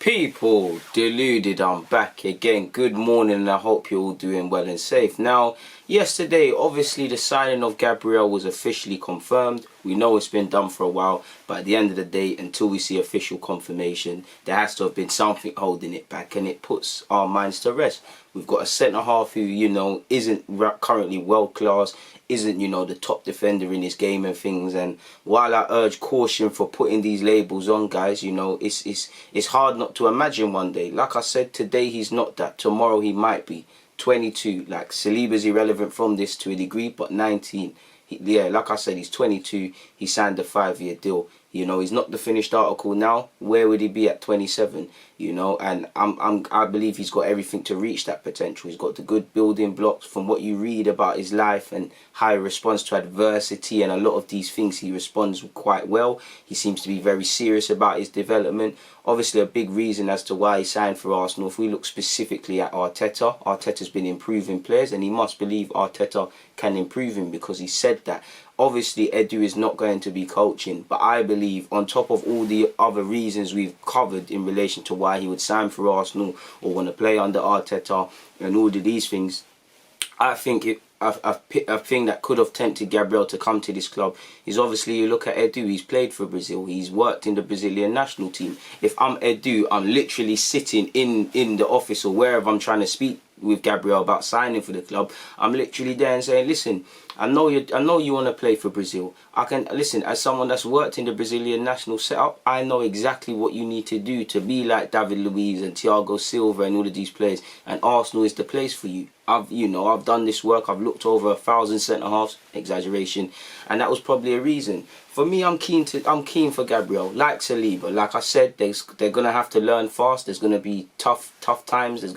People, Deluded, I'm back again. Good morning, and I hope you're all doing well and safe. Now, yesterday, obviously, the signing of Gabriel was officially confirmed. We know it's been done for a while, but at the end of the day, until we see official confirmation, there has to have been something holding it back, and it puts our minds to rest. We've got a centre-half who, isn't currently world-class, isn't, the top defender in his game and things. And while I urge caution for putting these labels on, guys, it's hard not to imagine one day. Like I said, today he's not that. Tomorrow he might be. 22. Like, Saliba's irrelevant from this to a degree, but 19. Like I said, he's 22. He signed a 5-year deal. He's not the finished article now. Where would he be at 27? And I believe he's got everything to reach that potential. He's got the good building blocks. From what you read about his life and how he responds to adversity and a lot of these things, he responds quite well. He seems to be very serious about his development. Obviously, a big reason as to why he signed for Arsenal. If we look specifically at Arteta, Arteta's been improving players, and he must believe Arteta can improve him because he said that. Obviously, Edu is not going to be coaching, but I believe, on top of all the other reasons we've covered in relation to why he would sign for Arsenal or want to play under Arteta and all of these things, I think a thing that could have tempted Gabriel to come to this club is, obviously, you look at Edu. He's played for Brazil. He's worked in the Brazilian national team. If I'm Edu, I'm literally sitting in the office or wherever I'm trying to speak with Gabriel about signing for the club. I'm literally there and saying, listen, I know you want to play for Brazil. I can listen, as someone that's worked in the Brazilian national setup, I know exactly what you need to do to be like David Luiz and Thiago Silva and all of these players. And Arsenal is the place for you. I've done this work. I've looked over 1,000 centre halves, exaggeration, and that was probably a reason. For me, I'm keen for Gabriel, like Saliba. Like I said, they're gonna have to learn fast. There's gonna be tough times. They're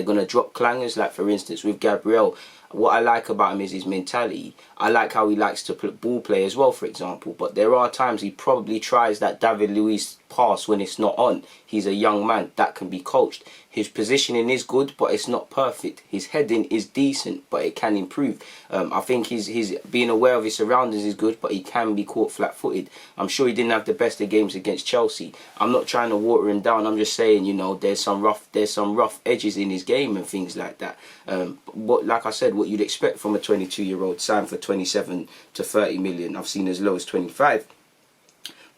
gonna drop clangers. Like, for instance, with Gabriel, what I like about him is his mentality. I like how he likes to ball play as well, for example. But there are times he probably tries that David Luiz pass when it's not on. He's a young man that can be coached. His positioning is good, but it's not perfect. His heading is decent, but it can improve. I think his being aware of his surroundings is good, but he can be caught flat-footed. I'm sure he didn't have the best of games against Chelsea. I'm not trying to water him down. I'm just saying, there's some rough edges in his game and things like that. But like I said, what you'd expect from a 22-year-old signed for 27 to 30 million. I've seen as low as 25.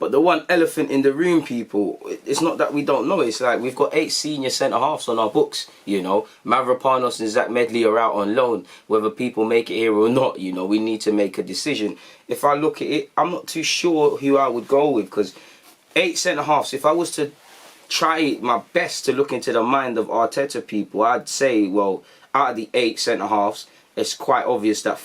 But the one elephant in the room, people, it's not that we don't know. It's like we've got 8 senior centre-halves on our books, Mavropanos and Zach Medley are out on loan. Whether people make it here or not, we need to make a decision. If I look at it, I'm not too sure who I would go with, because 8 centre-halves, if I was to try my best to look into the mind of Arteta, people, I'd say, well, out of the 8 centre-halves, it's quite obvious that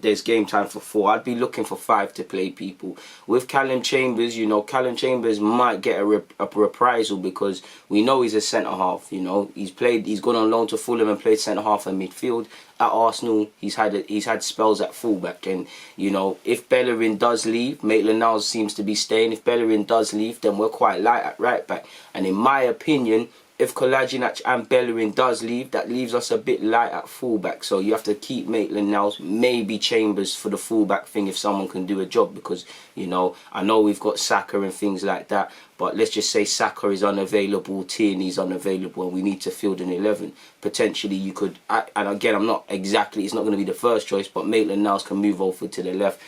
there's game time for 4. I'd be looking for 5 to play, people. With Callum Chambers, Callum Chambers might get a reprisal, because we know he's a centre-half, He's gone on loan to Fulham and played centre-half and midfield. At Arsenal, he's had spells at fullback, and if Bellerin does leave, Maitland-Niles seems to be staying. If Bellerin does leave, then we're quite light at right back. And in my opinion, if Kolasinac and Bellerin does leave, that leaves us a bit light at fullback. So you have to keep Maitland-Niles, maybe Chambers for the fullback thing if someone can do a job, because I know we've got Saka and things like that, but let's just say Saka is unavailable, Tierney's unavailable, and we need to field an 11. Potentially you could, and again, it's not going to be the first choice, but Maitland-Niles can move over to the left,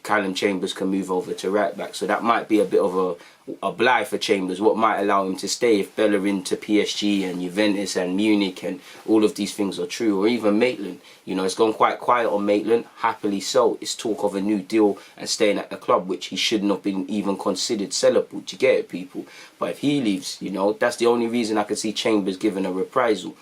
Callum Chambers can move over to right back. So that might be a bit of a blight for Chambers, what might allow him to stay if Bellerin to PSG and Juventus and Munich and all of these things are true. Or even Maitland, it's gone quite quiet on Maitland, happily so. It's talk of a new deal and staying at the club, which he shouldn't have been even considered sellable. Do you get it, people? But if he leaves, that's the only reason I could see Chambers giving a reprisal.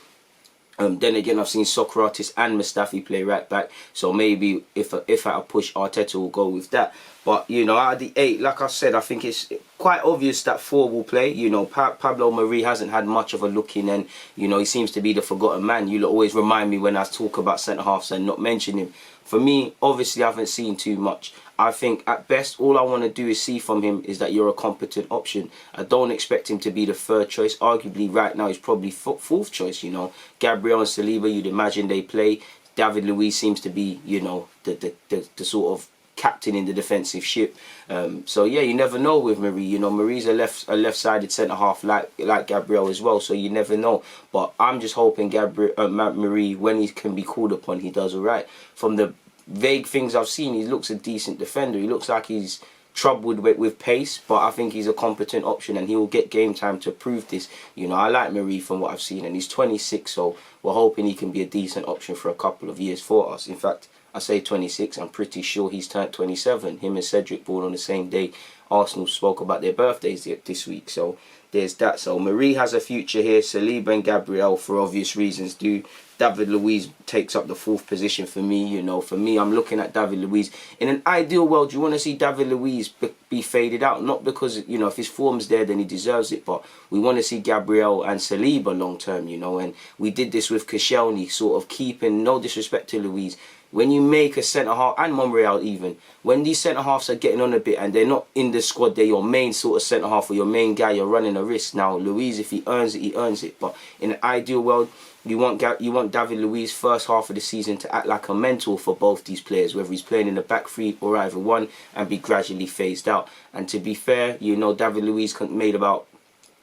Then again, I've seen Sokratis and Mustafi play right back, so maybe if at a push, Arteta will go with that. But out of the 8, like I said, I think it's quite obvious that 4 will play. Pablo Mari hasn't had much of a look in, and he seems to be the forgotten man. You always remind me when I talk about centre halves and not mention him. For me, obviously, I haven't seen too much. I think at best, all I want to do is see from him is that you're a competent option. I don't expect him to be the 3rd choice. Arguably, right now, he's probably 4th choice. Gabriel and Saliba, you'd imagine they play. David Luiz seems to be, the sort of captaining the defensive ship. So yeah, you never know with Marie. You know, Marie's a left-sided centre half like Gabriel as well. So you never know. But I'm just hoping Marie, when he can be called upon, he does all right. From the vague things I've seen, he looks a decent defender. He looks like he's troubled with pace, but I think he's a competent option and he will get game time to prove this. You know, I like Marie from what I've seen, and he's 26, so we're hoping he can be a decent option for a couple of years for us. In fact, I say 26, I'm pretty sure he's turned 27. Him and Cedric born on the same day. Arsenal spoke about their birthdays this week, so there's that. So Marie has a future here. Saliba and Gabriel, for obvious reasons, do. David Luiz takes up the 4th position for me. You know, for me, I'm looking at David Luiz. In an ideal world, you want to see David Luiz be faded out. Not because, you know, if his form's there, then he deserves it. But we want to see Gabriel and Saliba long term, you know. And we did this with Koscielny, sort of keeping, no disrespect to Luiz. When you make a centre-half, and Monreal even, when these centre-halves are getting on a bit and they're not in the squad, they're your main sort of centre-half or your main guy, you're running a risk. Now, Luiz, if he earns it, he earns it. But in an ideal world, you want David Luiz first half of the season to act like a mentor for both these players, whether he's playing in the back three or either one, and be gradually phased out. And to be fair, you know, David Luiz made about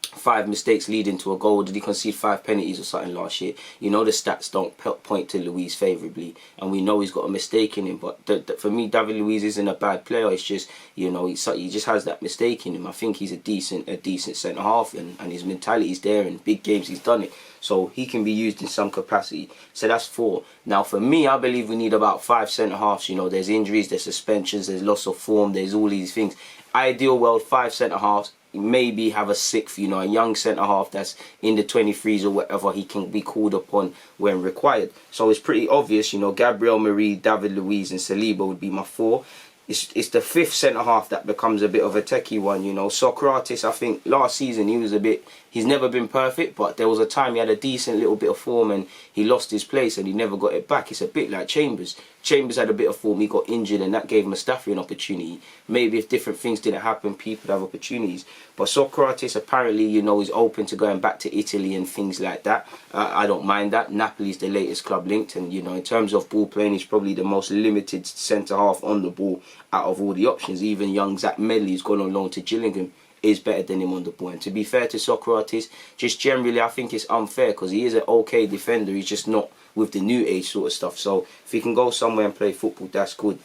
5 mistakes leading to a goal. Did he concede 5 penalties or something last year? You know, the stats don't point to Luiz favourably, and we know he's got a mistake in him. But for me, David Luiz isn't a bad player. It's just, you know, he just has that mistake in him. I think he's a decent centre half, and his mentality's there. In big games, he's done it, so he can be used in some capacity. So that's 4. Now for me, I believe we need about 5 centre halves. You know, there's injuries, there's suspensions, there's loss of form, there's all these things. Ideal world, 5 centre halves. Maybe have a 6th, you know, a young centre-half that's in the 23s or whatever. He can be called upon when required. So it's pretty obvious, you know, Gabriel, Marie, David Luiz and Saliba would be my 4. It's the 5th centre-half that becomes a bit of a techie one, you know. Sokratis, I think last season he's never been perfect, but there was a time he had a decent little bit of form and he lost his place and he never got it back. It's a bit like Chambers. Chambers had a bit of form, he got injured, and that gave Mustafi an opportunity. Maybe if different things didn't happen, people would have opportunities. But Sokratis apparently, you know, is open to going back to Italy and things like that. I don't mind that. Napoli's the latest club linked, and, you know, in terms of ball playing, he's probably the most limited centre-half on the ball out of all the options. Even young Zach Medley, who's gone on loan to Gillingham, is better than him on the ball. And to be fair to Sokratis, just generally I think it's unfair because he is an okay defender. He's just not with the new age sort of stuff. So if he can go somewhere and play football, that's good.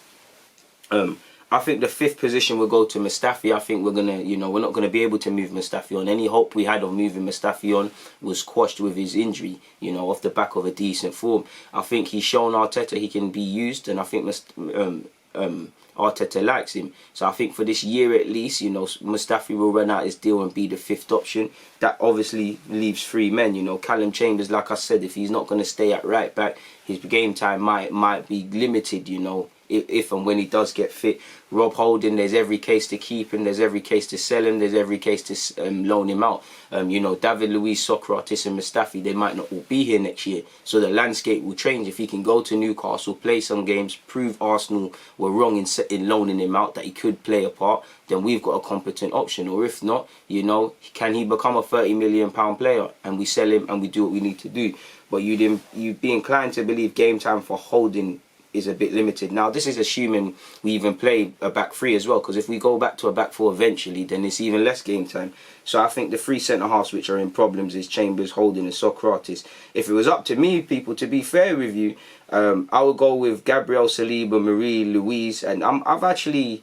I think the 5th position will go to Mustafi. I think we're not gonna be able to move Mustafi on. Any hope we had of moving Mustafi on was quashed with his injury, you know, off the back of a decent form. I think he's shown Arteta he can be used, and I think Arteta likes him. So I think for this year at least, you know, Mustafi will run out his deal and be the 5th option. That obviously leaves 3 men, you know. Callum Chambers, like I said, if he's not going to stay at right back, his game time might be limited, you know, if and when he does get fit. Rob Holden, there's every case to keep him, there's every case to sell him, there's every case to loan him out. You know, David Luiz, Sokratis and Mustafi, they might not all be here next year. So the landscape will change. If he can go to Newcastle, play some games, prove Arsenal were wrong in loaning him out, that he could play a part, then we've got a competent option. Or if not, you know, can he become a £30 million player and we sell him and we do what we need to do? But you'd be inclined to believe game time for Holden is a bit limited. Now, this is assuming we even play a back 3 as well, because if we go back to a back 4 eventually, then it's even less game time. So I think the 3 centre-halves which are in problems is Chambers, Holden and Sokratis. If it was up to me, people, to be fair with you, I would go with Gabriel, Saliba, Marie, Luiz, and I've actually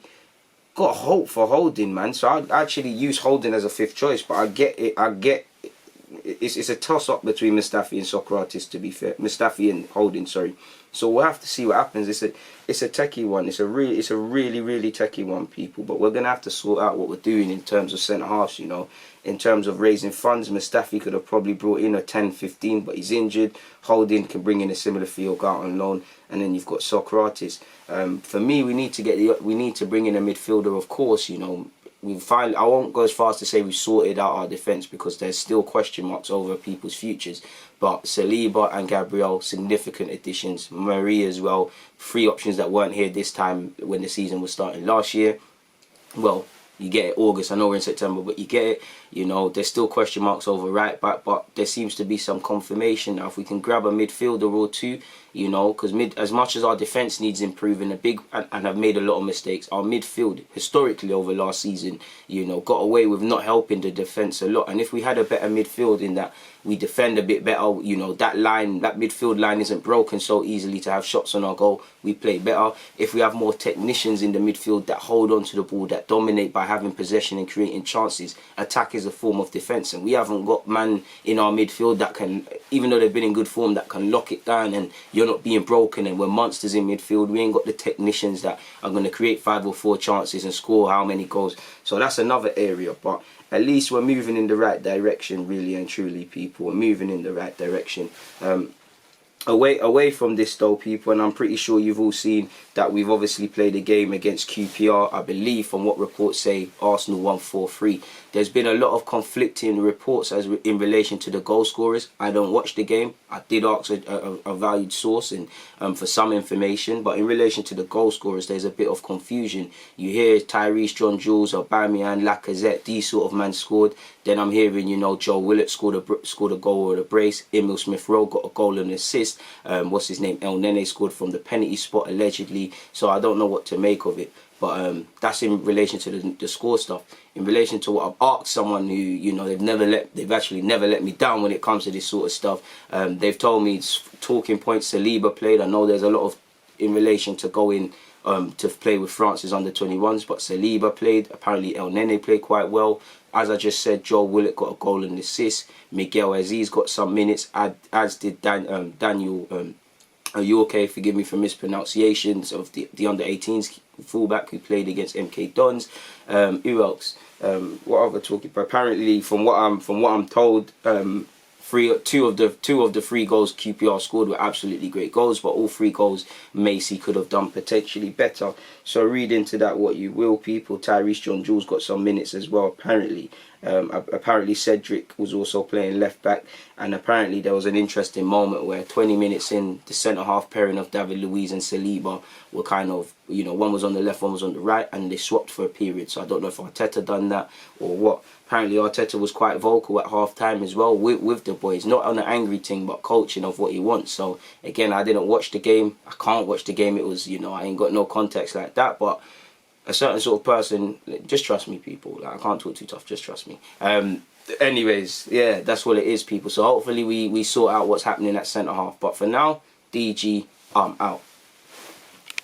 got hope for Holden, man. So I'd actually use Holden as a 5th choice, but I get it's a toss-up between Mustafi and Sokratis, to be fair. Mustafi and Holden, sorry. So we'll have to see what happens. It's a techie one. It's a really techie one, people. But we're gonna have to sort out what we're doing in terms of centre halves. You know, in terms of raising funds, Mustafi could have probably brought in a 10-15, but he's injured. Holden can bring in a similar fee or go out on loan, and then you've got Sokratis. For me, we need to bring in a midfielder, of course. You know, I won't go as far as to say we've sorted out our defence, because there's still question marks over people's futures. But Saliba and Gabriel, significant additions. Marie as well, 3 options that weren't here this time when the season was starting last year. Well, you get it August, I know we're in September, but you get it. You know, there's still question marks over right back, but there seems to be some confirmation now. If we can grab a midfielder or two, you know, because as much as our defence needs improving and have made a lot of mistakes, our midfield historically over last season, you know, got away with not helping the defence a lot. And if we had a better midfield in that we defend a bit better, you know, that midfield line isn't broken so easily to have shots on our goal, we play better. If we have more technicians in the midfield that hold on to the ball, that dominate by having possession and creating chances, attack is a form of defence. And we haven't got man in our midfield that can, even though they've been in good form, that can lock it down and you're not being broken and we're monsters in midfield. We ain't got the technicians that are going to create 5 or 4 chances and score how many goals. So that's another area, but at least we're moving in the right direction, really and truly, people. We're moving in the right direction. Away from this though, people, and I'm pretty sure you've all seen that we've obviously played a game against QPR. I believe from what reports say Arsenal won 4-3. There's been a lot of conflicting reports in relation to the goal scorers. I don't watch the game. I did ask a valued source and for some information, but in relation to the goal scorers, there's a bit of confusion. You hear Tyrese, John Jules, Aubameyang, Lacazette, these sort of men scored. Then I'm hearing, you know, Joe Willett scored a goal or a brace. Emil Smith-Rowe got a goal and an assist. What's his name? El Nene scored from the penalty spot allegedly. So I don't know what to make of it. But that's in relation to the score stuff. In relation to what I've asked someone who, you know, they've actually never let me down when it comes to this sort of stuff. They've told me talking points Saliba played. I know there's a lot of in relation to going to play with France's under-21s, but Saliba played. Apparently El Nene played quite well. As I just said, Joe Willett got a goal and assist. Miguel Aziz got some minutes, as did Daniel. Are you okay? Forgive me for mispronunciations of the under-18s fullback who played against MK Dons. Who else? What other talking? But apparently, from what I'm told, two of the 3 goals QPR scored were absolutely great goals, but all 3 goals Macy could have done potentially better. So read into that what you will, people. Tyrese John Jules got some minutes as well, apparently. Apparently Cedric was also playing left back, and apparently there was an interesting moment where 20 minutes in, the centre half pairing of David Luiz and Saliba were kind of, you know, one was on the left, one was on the right, and they swapped for a period. So I don't know if Arteta done that or what. Apparently Arteta was quite vocal at half time as well with the boys, not on an angry thing but coaching of what he wants. So again, I didn't watch the game. I can't watch the game. It was, you know, I ain't got no context like that, but a certain sort of person, just trust me, people. Like, I can't talk too tough, just trust me. Anyways, yeah, that's what it is, people. So hopefully we sort out what's happening at centre half. But for now, DG, I'm out.